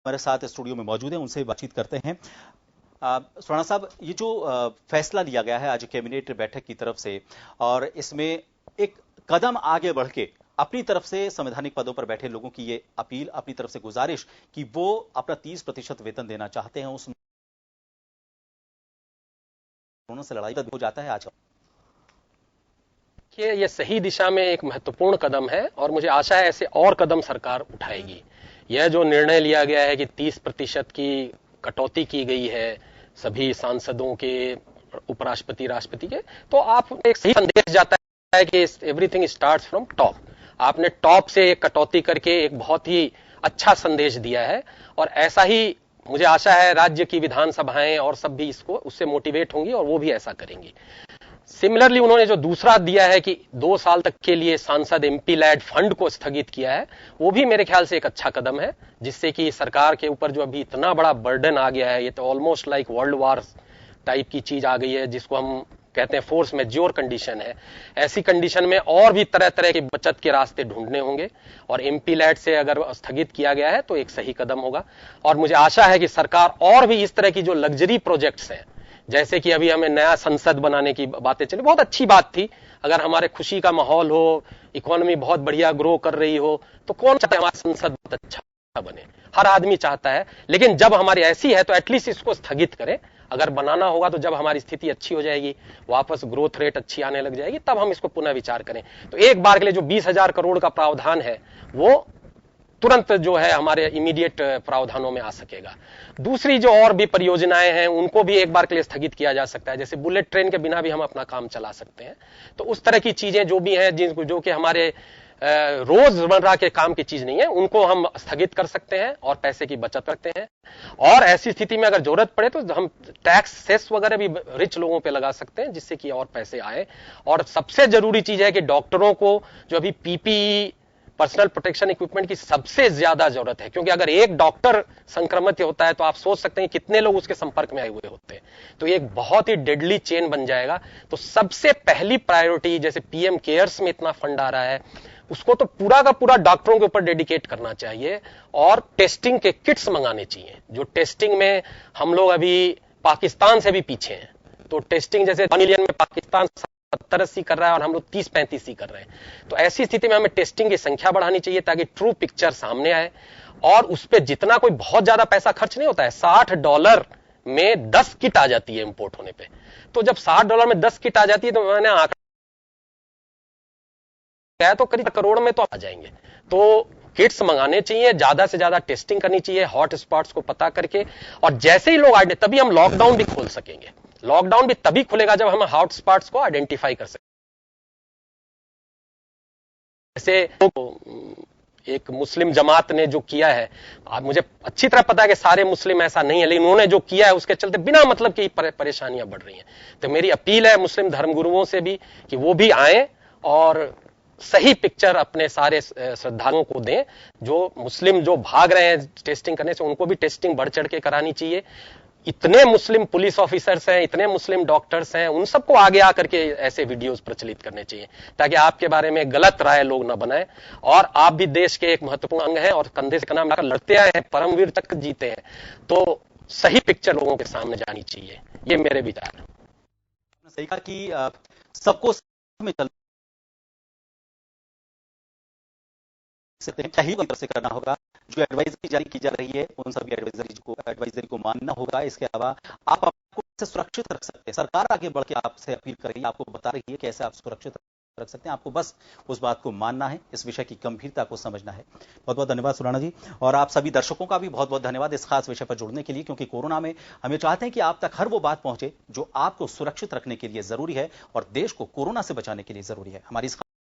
हमारे साथ स्टूडियो में मौजूद हैं, उनसे बातचीत करते हैं। सुराणा साहब, ये जो फैसला लिया गया है आज कैबिनेट बैठक की तरफ से, और इसमें एक कदम आगे बढ़ के अपनी तरफ से संवैधानिक पदों पर बैठे लोगों की ये अपील, अपनी तरफ से गुजारिश कि वो अपना 30% वेतन देना चाहते हैं, उस से लड़ाई हो जाता है आज। ये सही दिशा में एक महत्वपूर्ण कदम है और मुझे आशा है ऐसे और कदम सरकार उठाएगी। यह जो निर्णय लिया गया है कि 30% की कटौती की गई है सभी सांसदों के, उपराष्ट्रपति, राष्ट्रपति के, तो आप एक सही संदेश जाता है कि एवरीथिंग स्टार्ट्स फ्रॉम टॉप। आपने टॉप से एक कटौती करके एक बहुत ही अच्छा संदेश दिया है और ऐसा ही मुझे आशा है राज्य की विधानसभाएं और सब भी इसको उससे मोटिवेट होंगी और वो भी ऐसा करेंगी। सिमिलरली उन्होंने जो दूसरा दिया है कि 2 साल तक के लिए सांसद एमपी लैड फंड को स्थगित किया है, वो भी मेरे ख्याल से एक अच्छा कदम है, जिससे कि सरकार के ऊपर जो अभी इतना बड़ा बर्डन आ गया है, ये तो almost like world war type की चीज आ गई है, जिसको हम कहते हैं फोर्स मेजोर कंडीशन है। ऐसी कंडीशन में और भी तरह तरह की बचत के रास्ते ढूंढने होंगे और एमपी लैड से अगर स्थगित किया गया है तो एक सही कदम होगा। और मुझे आशा है कि सरकार और भी इस तरह की जो लग्जरी प्रोजेक्ट्स हैं, जैसे कि अभी हमें नया संसद बनाने की बातें चली, बहुत अच्छी बात थी। अगर हमारे खुशी का माहौल हो, इकोनॉमी बहुत बढ़िया ग्रो कर रही हो, तो कौन चाहता है हमारा संसद बहुत अच्छा बने? हर आदमी चाहता है। लेकिन जब हमारी ऐसी है तो एटलीस्ट इसको स्थगित करें। अगर बनाना होगा तो जब हमारी स्थिति अच्छी हो जाएगी, वापस ग्रोथ रेट अच्छी आने लग जाएगी, तब हम इसको पुनः विचार करें। तो एक बार के लिए जो 20,000 करोड़ का प्रावधान है वो तुरंत जो है हमारे इमीडिएट प्रावधानों में आ सकेगा। दूसरी जो और भी परियोजनाएं हैं उनको भी एक बार के लिए स्थगित किया जा सकता है, जैसे बुलेट ट्रेन के बिना भी हम अपना काम चला सकते हैं। तो उस तरह की चीजें जो भी हैं, जो कि हमारे रोजमर्रा के काम की चीज नहीं है, उनको हम स्थगित कर सकते हैं और पैसे की बचत करते हैं। और ऐसी स्थिति में अगर जरूरत पड़े तो हम टैक्स सेस वगैरह भी रिच लोगों पे लगा सकते हैं, जिससे कि और पैसे आए। और सबसे जरूरी चीज है कि डॉक्टरों को जो अभी पीपीई, पर्सनल प्रोटेक्शन इक्विपमेंट की सबसे ज्यादा जरूरत है, क्योंकि अगर एक डॉक्टर संक्रमित होता है तो आप सोच सकते हैं कितने लोग उसके संपर्क में आए हुए होते हैं। तो एक बहुत ही डेडली चेन बन जाएगा। तो सबसे पहली प्रायोरिटी, जैसे पीएम केयर्स में इतना फंड आ रहा है, उसको तो पूरा का पूरा डॉक्टरों के ऊपर डेडिकेट करना चाहिए और टेस्टिंग के किट्स मंगाने चाहिए। जो टेस्टिंग में हम लोग अभी पाकिस्तान से भी पीछे हैं। तो टेस्टिंग जैसे 1 मिलियन में पाकिस्तान 70-80 कर रहा है और हम लोग 30-35 ही कर रहे हैं। तो ऐसी स्थिति में हमें टेस्टिंग की संख्या बढ़ानी चाहिए ताकि ट्रू पिक्चर सामने आए। और उस पर जितना कोई बहुत ज्यादा पैसा खर्च नहीं होता है, $60 में 10 किट आ जाती है इंपोर्ट होने पे। तो जब $60 में 10 किट आ जाती है तो मैंने आंकड़ा तो करीब करोड़ में तो आ जाएंगे। तो किट्स मंगाने चाहिए, ज्यादा से ज्यादा टेस्टिंग करनी चाहिए हॉट स्पॉट्स को पता करके। और जैसे ही लोग आए तभी हम लॉकडाउन भी खोल सकेंगे। लॉकडाउन भी तभी खुलेगा जब हम हॉट स्पॉट्स को आइडेंटिफाई कर सकें। जैसे एक मुस्लिम जमात ने जो किया है, अब मुझे अच्छी तरह पता है कि सारे मुस्लिम ऐसा नहीं है, लेकिन उन्होंने जो किया है उसके चलते बिना मतलब की परेशानियां बढ़ रही हैं। तो मेरी अपील है मुस्लिम धर्मगुरुओं से भी कि वो भी आए और सही पिक्चर अपने सारे श्रद्धालुओं को दें। जो मुस्लिम जो भाग रहे हैं टेस्टिंग करने से, उनको भी टेस्टिंग बढ़ चढ़ के करानी चाहिए। इतने मुस्लिम पुलिस ऑफिसर्स हैं, इतने मुस्लिम डॉक्टर्स हैं, उन सबको आगे आकर के ऐसे वीडियोस प्रचलित करने चाहिए ताकि आपके बारे में गलत राय लोग ना बनाएं। और आप भी देश के एक महत्वपूर्ण अंग हैं और कंधे से कंधा मिलाकर लड़ते आए हैं, परमवीर तक जीते हैं। तो सही पिक्चर लोगों के सामने जानी चाहिए, ये मेरे विचार है। सही कहा कि सबको में चल चाहिए तरफ से करना होगा। जो एडवाइजरी जारी की जा रही है उन सभी एडवाइजरी को मानना होगा। इसके अलावा आप आपको कैसे सुरक्षित रख सकते हैं, सरकार आगे बढ़ के आपसे अपील कर रही है, आपको बता रही है कैसे आप सुरक्षित रख सकते हैं। आपको बस उस बात को मानना है, इस विषय की गंभीरता को समझना है। बहुत बहुत धन्यवाद सुराणा जी, और आप सभी दर्शकों का भी बहुत बहुत धन्यवाद इस खास विषय पर जुड़ने के लिए, क्योंकि कोरोना में हम ये चाहते हैं कि आप तक हर वो बात पहुंचे जो आपको सुरक्षित रखने के लिए जरूरी है और देश को कोरोना से बचाने के लिए जरूरी है। हमारी